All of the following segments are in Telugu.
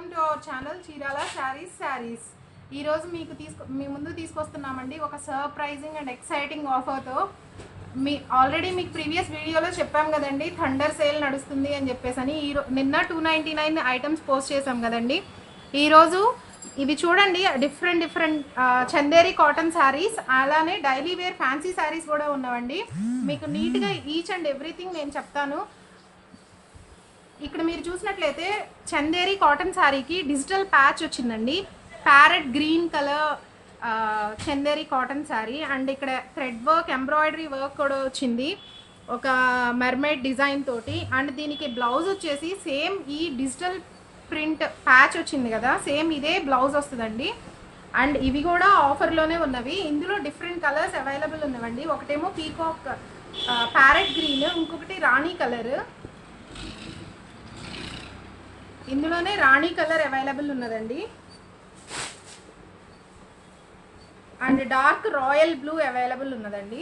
Welcome to our channel Chirala saris. ఈరోజు మీ ముందు తీసుకొస్తున్నామండి ఒక సర్ప్రైజింగ్ అండ్ ఎక్సైటింగ్ ఆఫర్తో. ఆల్రెడీ మీకు ప్రీవియస్ వీడియోలో చెప్పాం కదండి, థండర్ సేల్ నడుస్తుంది అని చెప్పేసి. నిన్న 299 ఐటమ్స్ పోస్ట్ చేసాం కదండి. ఈరోజు ఇవి చూడండి, డిఫరెంట్ చందేరి కాటన్ శారీస్, అలానే డైలీ వేర్ ఫ్యాన్సీ శారీస్ కూడా ఉన్నాయండి. మీకు నీట్గా ఈచ్ అండ్ ఎవ్రీథింగ్ నేను చెప్తాను. ఇక్కడ మీరు చూసినట్లయితే చందేరి కాటన్ శారీకి డిజిటల్ ప్యాచ్ వచ్చిందండి. Parrot green colour Chanderi cotton sari, and ఇక్కడ థ్రెడ్ వర్క్, ఎంబ్రాయిడరీ వర్క్ కూడా వచ్చింది ఒక మెర్మైడ్ డిజైన్ తోటి. అండ్ దీనికి బ్లౌజ్ వచ్చేసి సేమ్ ఈ డిజిటల్ ప్రింట్ ప్యాచ్ వచ్చింది కదా, సేమ్ ఇదే బ్లౌజ్ వస్తుందండి. అండ్ ఇవి కూడా ఆఫర్లోనే ఉన్నవి. ఇందులో డిఫరెంట్ కలర్స్ అవైలబుల్ ఉన్నవండి. ఒకటేమో పీకాక్ ప్యారెట్ గ్రీన్, ఇంకొకటి రాణి కలర్. ఇందులోనే రాణి కలర్ అవైలబుల్ ఉన్నదండి. And dark royal blue available ఉన్నదండి.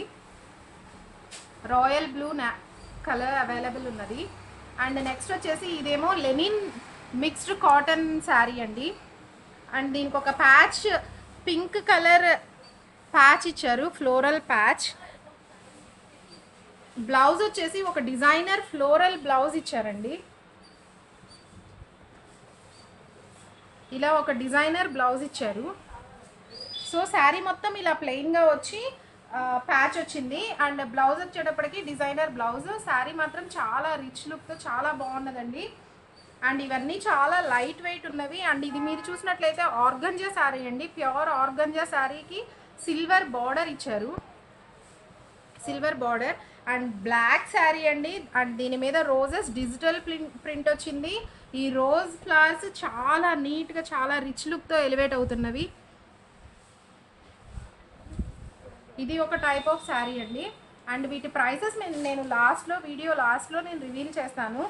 రాయల్ బ్లూ కలర్ అవైలబుల్ ఉన్నది. అండ్ నెక్స్ట్ వచ్చేసి ఇదేమో లెనిన్ మిక్స్డ్ కాటన్ శారీ అండి. అండ్ దీనికి ఒక ప్యాచ్ పింక్ కలర్ ప్యాచ్ ఇచ్చారు, ఫ్లోరల్ ప్యాచ్. బ్లౌజ్ వచ్చేసి ఒక డిజైనర్ ఫ్లోరల్ బ్లౌజ్ ఇచ్చారండి. ఇలా ఒక డిజైనర్ బ్లౌజ్ ఇచ్చారు. సో శారీ మొత్తం ఇలా ప్లెయిన్గా వచ్చి ప్యాచ్ వచ్చింది. అండ్ బ్లౌజ్ వచ్చేటప్పటికి డిజైనర్ బ్లౌజ్. శారీ మాత్రం చాలా రిచ్ లుక్తో చాలా బాగున్నదండి. అండ్ ఇవన్నీ చాలా లైట్ వెయిట్ ఉన్నవి. అండ్ ఇది మీరు చూసినట్లయితే ఆర్గంజా శారీ అండి, ప్యూర్ ఆర్గంజా శారీకి సిల్వర్ బార్డర్ ఇచ్చారు, silver border. And black sari అండి. అండ్ దీని మీద రోజెస్ డిజిటల్ ప్రింట్ వచ్చింది. ఈ రోజ్ ఫ్లవర్స్ చాలా నీట్గా చాలా రిచ్ లుక్తో ఎలివేట్ అవుతున్నవి. ఇది ఒక టైప్ ఆఫ్ శారీ అండి. అండ్ వీటి ప్రైసెస్ నేను వీడియో లాస్ట్లో నేను రివీల్ చేస్తాను.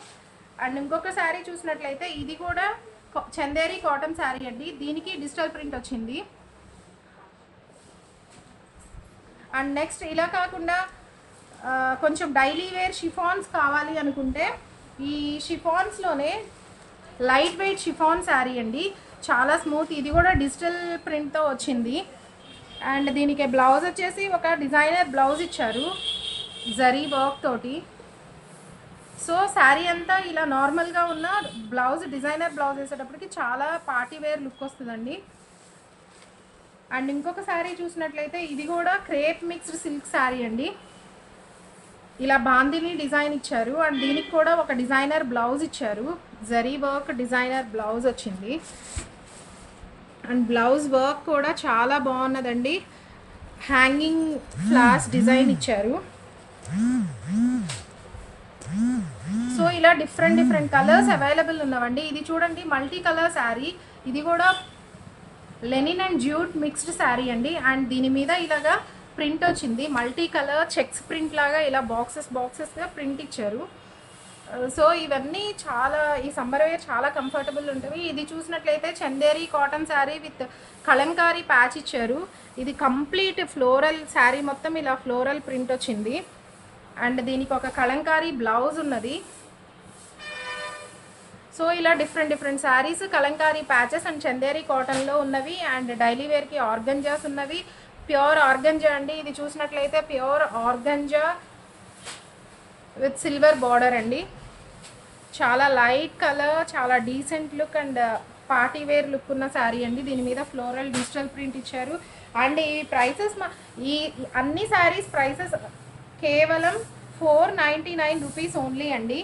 అండ్ ఇంకొక శారీ చూసినట్లయితే ఇది కూడా చందేరి కాటన్ శారీ అండి. దీనికి డిజిటల్ ప్రింట్ వచ్చింది. అండ్ నెక్స్ట్ ఇలా కాకుండా కొంచెం డైలీ వేర్ షిఫాన్స్ కావాలి అనుకుంటే ఈ షిఫాన్స్లోనే లైట్ వెయిట్ షిఫాన్ శారీ అండి, చాలా స్మూత్. ఇది కూడా డిజిటల్ ప్రింట్తో వచ్చింది. అండ్ దీనికి బ్లౌజ్ వచ్చేసి ఒక డిజైనర్ బ్లౌజ్ ఇచ్చారు జరీ వర్క్ తోటి. సో శారీ అంతా ఇలా నార్మల్గా ఉన్న బ్లౌజ్, డిజైనర్ బ్లౌజ్ వేసేటప్పటికి చాలా పార్టీ వేర్ లుక్ వస్తుందండి. అండ్ ఇంకొక శారీ చూసినట్లయితే ఇది కూడా క్రేప్ మిక్స్డ్ సిల్క్ శారీ అండి. ఇలా బాందిని డిజైన్ ఇచ్చారు. అండ్ దీనికి కూడా ఒక డిజైనర్ బ్లౌజ్ ఇచ్చారు, జరీ వర్క్ డిజైనర్ బ్లౌజ్ వచ్చింది. అండ్ బ్లౌజ్ వర్క్ కూడా చాలా బాగున్నదండి. హ్యాంగింగ్ ఫ్లాస్ డిజైన్ ఇచ్చారు. సో ఇలా డిఫరెంట్ కలర్స్ అవైలబుల్ ఉన్నవండి. ఇది చూడండి మల్టీ కలర్ శారీ. ఇది కూడా Lenin and jute mixed sari అండి. అండ్ దీని మీద ఇలాగా ప్రింట్ వచ్చింది, మల్టీ కలర్ చెక్స్ ప్రింట్ లాగా ఇలా బాక్సెస్గా ప్రింట్ ఇచ్చారు. సో ఇవన్నీ చాలా ఈ సమ్మర్ వేర్ చాలా కంఫర్టబుల్ ఉంటుంది. ఇది చూసినట్లయితే Chanderi cotton sari with Kalamkari patch ఇచ్చారు. ఇది కంప్లీట్ ఫ్లోరల్ శారీ, మొత్తం ఇలా ఫ్లోరల్ ప్రింట్ వచ్చింది. అండ్ దీనికి ఒక కలంకారీ బ్లౌజ్ ఉన్నది. సో ఇలా different saris, kalamkari patches and Chanderi కాటన్లో ఉన్నవి. అండ్ డైలీ వేర్కి ఆర్గంజాస్ ఉన్నవి, ప్యూర్ ఆర్గంజా అండి. ఇది చూసినట్లయితే pure organza with silver border అండి. చాలా లైట్ కలర్, చాలా decent look and party wear look ఉన్న శారీ అండి. దీని మీద ఫ్లోరల్ డిజిటల్ ప్రింట్ ఇచ్చారు. అండ్ ఈ ప్రైసెస్ ఈ అన్ని శారీస్ ప్రైసెస్ కేవలం 499 రూపీస్ ఓన్లీ అండి.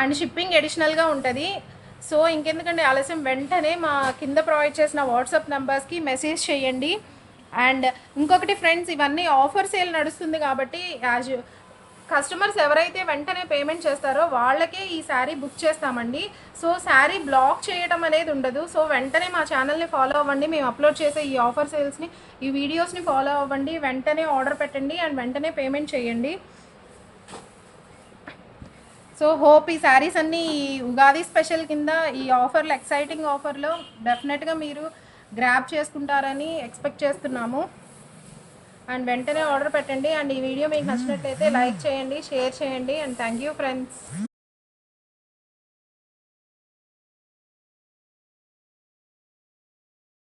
అండ్ షిప్పింగ్ అడిషనల్గా ఉంటుంది. సో ఇంకెందుకంటే ఆలస్యం, వెంటనే మా కింద ప్రొవైడ్ చేసిన వాట్సాప్ నెంబర్స్కి మెసేజ్ చేయండి. అండ్ ఇంకొకటి ఫ్రెండ్స్, ఇవన్నీ ఆఫర్ సేల్ నడుస్తుంది కాబట్టి కస్టమర్స్ ఎవరైతే వెంటనే పేమెంట్ చేస్తారో వాళ్ళకే ఈ శారీ బుక్ చేస్తామండి. సో శారీ బ్లాక్ చేయడం అనేది ఉండదు. సో వెంటనే మా ఛానల్ని ఫాలో అవ్వండి. మేము అప్లోడ్ చేసే ఈ ఆఫర్ సేల్స్ని, ఈ వీడియోస్ని ఫాలో అవ్వండి. వెంటనే ఆర్డర్ పెట్టండి అండ్ వెంటనే పేమెంట్ చేయండి. సో హోప్ ఈ శారీస్ అన్నీ ఈ ఉగాది స్పెషల్ కింద ఈ ఆఫర్లో, ఎక్సైటింగ్ ఆఫర్లో డెఫినెట్గా మీరు గ్రాబ్ చేసుకుంటారని ఎక్స్పెక్ట్ చేస్తున్నాము. అండ్ వెంటనే ఆర్డర్ పెట్టండి. అండ్ ఈ వీడియో మీకు నచ్చినట్లయితే లైక్ చేయండి, షేర్ చేయండి. And thank you friends.